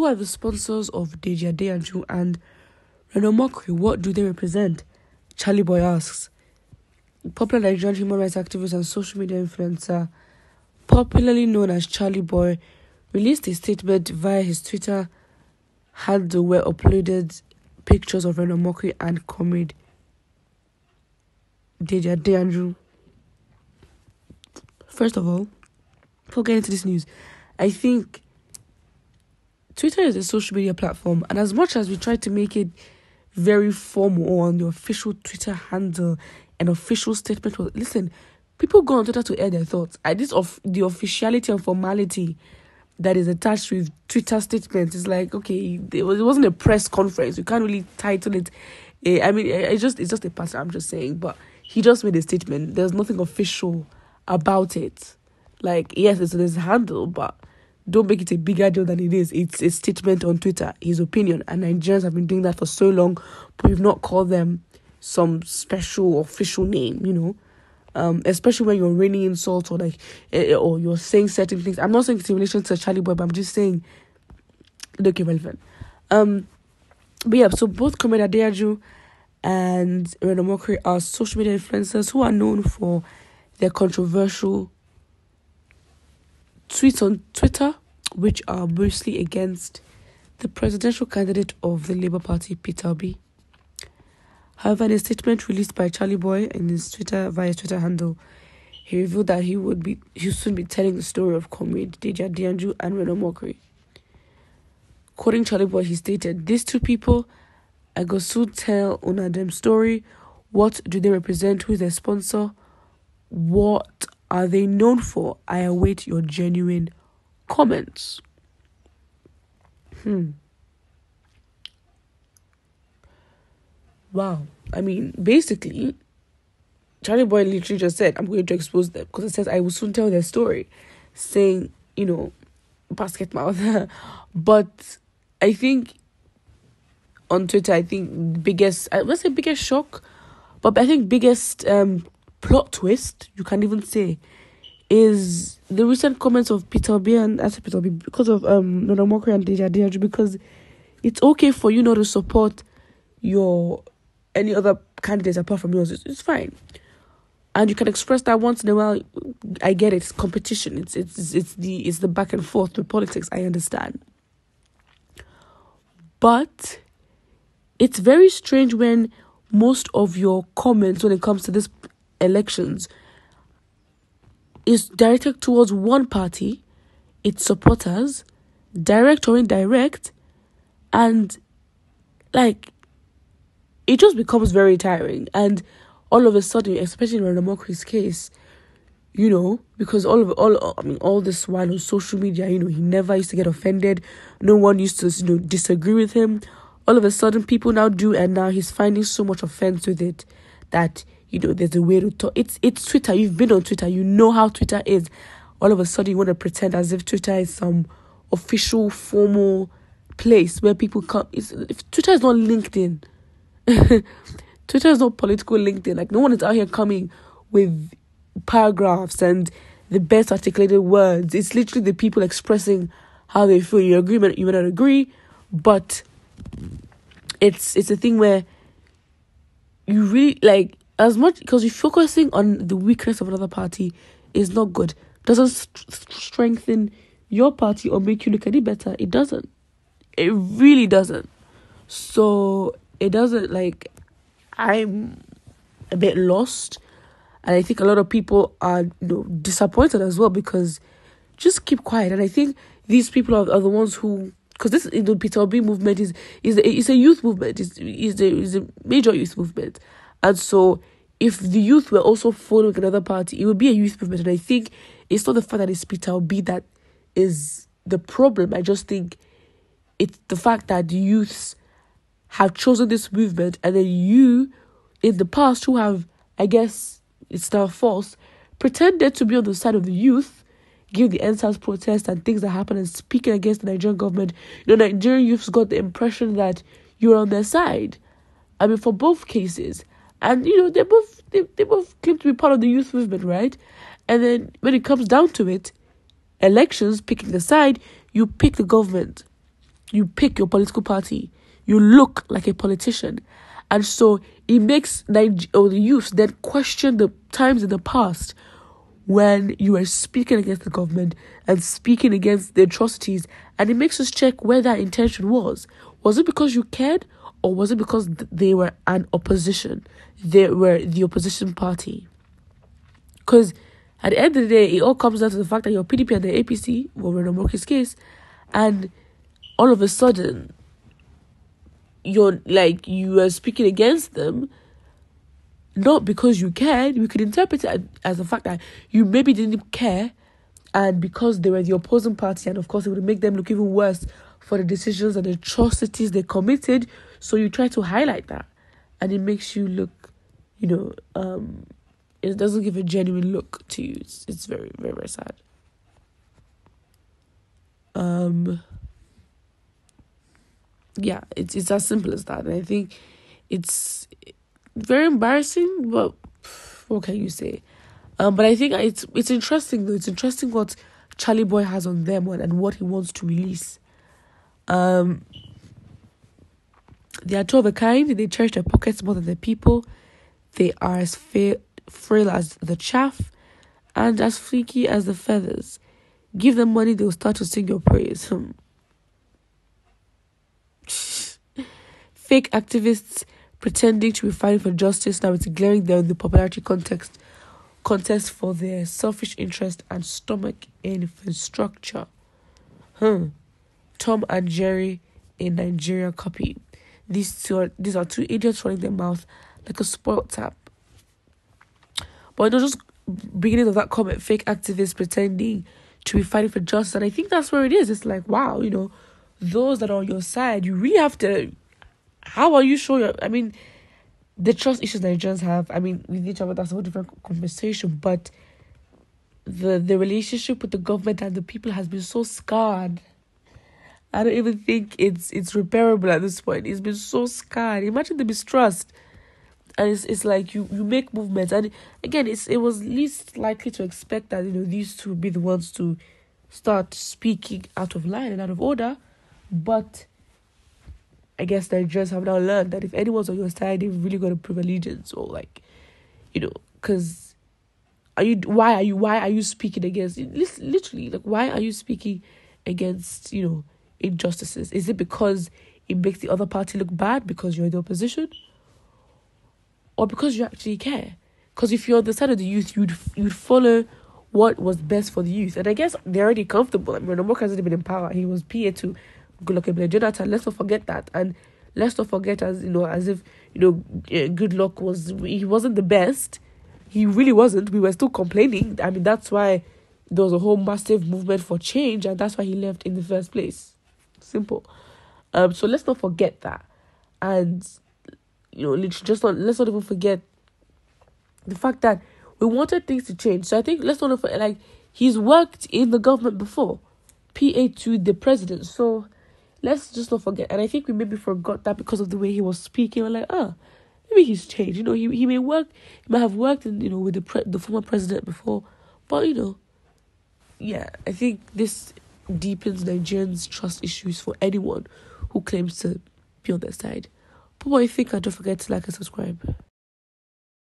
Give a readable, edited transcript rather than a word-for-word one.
who are the sponsors of Deji and Reno? What do they represent? Charley Boy asks. Popular Nigerian human rights activist and social media influencer, popularly known as Charley Boy, released a statement via his Twitter handle where uploaded pictures of Reno and comrade Deji. First of all, before getting into this news, I think Twitter is a social media platform, and as much as we try to make it very formal on the official Twitter handle and official statement, listen, people go on Twitter to air their thoughts. And this of the officiality and formality that is attached with Twitter statements is like, okay, it wasn't a press conference. You can't really title it. It's just a pattern. I'm just saying, but he just made a statement. There's nothing official about it. Like, yes, it's his handle, but don't make it a bigger deal than it is. It's a statement on Twitter, his opinion. And Nigerians have been doing that for so long, but we've not called them some special official name, you know. Especially when you're raining insults or or you're saying certain things. I'm not saying it's in relation to Charley Boy, but I'm just saying, look irrelevant. But yeah, so both Comrade Deji and Reno are social media influencers who are known for their controversial tweets on Twitter, which are mostly against the presidential candidate of the Labour Party, Peter Obi. However, in a statement released by Charley Boy in his Twitter via his Twitter handle, he revealed that he would soon be telling the story of Comrade Deji and Reno. Quoting Charley Boy, he stated, "These two people, I go soon tell una them story. What do they represent? Who is their sponsor? What are they known for? I await your genuine comments." Wow. I mean, basically, Charley Boy literally just said, I'm going to expose them, because it says, I will soon tell their story, saying, you know, basket mouth. But I think on Twitter, I think biggest shock, but I think biggest plot twist, you can even say, is the recent comments of Peter Obi because of Reno and Deji, because it's okay for you not to support any other candidates apart from yours. It's fine, and you can express that once in a while. I get it. It's competition. It's the back and forth with politics. I understand, but it's very strange when most of your comments when it comes to this elections is directed towards one party, its supporters, direct or indirect, and like it just becomes very tiring. And all of a sudden, especially in Reno's case, you know, because all this while on social media, you know, he never used to get offended. No one used to, you know, disagree with him. All of a sudden, people now do, and now he's finding so much offense with it that, you know, there's a way to talk. It's Twitter. You've been on Twitter. You know how Twitter is. All of a sudden, you want to pretend as if Twitter is some official, formal place where people come. If Twitter is not LinkedIn. Twitter is not political LinkedIn. Like, no one is out here coming with paragraphs and the best articulated words. It's literally the people expressing how they feel. You agree, you may not agree, but it's a thing where you really, like, as much, because you're focusing on the weakness of another party is not good. Doesn't strengthen your party or make you look any better. It doesn't. It really doesn't. So it doesn't, like, I'm a bit lost, and I think a lot of people are, you know, disappointed as well, because just keep quiet. And I think these people are the ones who, because this, you know, Peter Obi movement is a youth movement. It's a major youth movement, and so if the youth were also following another party, it would be a youth movement. And I think it's not the fact that it's Peter Obi that is the problem. I just think it's the fact that the youths have chosen this movement, and then you, in the past, who have, I guess, it's now false, pretended to be on the side of the youth, give the NSAS protest and things that happen, and speaking against the Nigerian government. You know, Nigerian youths got the impression that you're on their side. I mean, for both cases. And, you know, they both claim to be part of the youth movement, right? And then when it comes down to it, elections, picking the side, you pick the government. you pick your political party, you look like a politician. And so it makes the youth then question the times in the past when you were speaking against the government and speaking against the atrocities. And it makes us check where that intention was. Was it because you cared, or was it because they were an opposition? They were the opposition party. Because at the end of the day, it all comes down to the fact that you're PDP and the APC, well, Reno Morke's case, and all of a sudden, you are speaking against them, not because you cared. We could interpret it as the fact that you maybe didn't care, and because they were the opposing party, and of course it would make them look even worse for the decisions and atrocities they committed. So you try to highlight that, and it makes you look, it doesn't give a genuine look to you. It's very, very, very sad. Yeah, it's as simple as that. And I think it's very embarrassing, but what can you say? But I think it's interesting though. It's interesting what Charley Boy has on them and what he wants to release. They are two of a kind. They cherish their pockets more than their people. They are as frail as the chaff and as flaky as the feathers. Give them money, they'll start to sing your praise. Fake activists pretending to be fighting for justice. Now it's glaring down the popularity contest for their selfish interest and stomach infrastructure. Tom and Jerry in Nigeria copy. These are two idiots running their mouth like a spoiled tap. But just beginning of that comment, fake activists pretending to be fighting for justice. And I think that's where it is. It's like, wow, those that are on your side, you really have to... How are you sure the trust issues Nigerians have, with each other, that's a whole different conversation, but the relationship with the government and the people has been so scarred. I don't even think it's repairable at this point. It's been so scarred. Imagine the mistrust. And it's like you make movements. And again, it was least likely to expect that, these two would be the ones to start speaking out of line and out of order. But I guess Nigerians have now learned that if anyone's on your side, they've really got to prove allegiance, or because why are you speaking against, literally, why are you speaking against, injustices? Is it because it makes the other party look bad because you're in the opposition? Or because you actually care? Because if you're on the side of the youth, you'd follow what was best for the youth. And I guess they're already comfortable. Reno Morke hasn't been in power. He was PA to Goodluck Jonathan. Let's not forget that. And let's not forget as if Goodluck he wasn't the best. He really wasn't. We were still complaining. That's why there was a whole massive movement for change, and that's why he left in the first place. Simple. So let's not forget that. And let's not even forget the fact that we wanted things to change. So I think let's not forget, he's worked in the government before, PA to the president. So let's just not forget. And I think we maybe forgot that because of the way he was speaking. We're like, maybe he's changed. He may have worked in, with the former president before. But yeah, I think this deepens Nigerians' trust issues for anyone who claims to be on their side. But what you think, and don't forget to like and subscribe.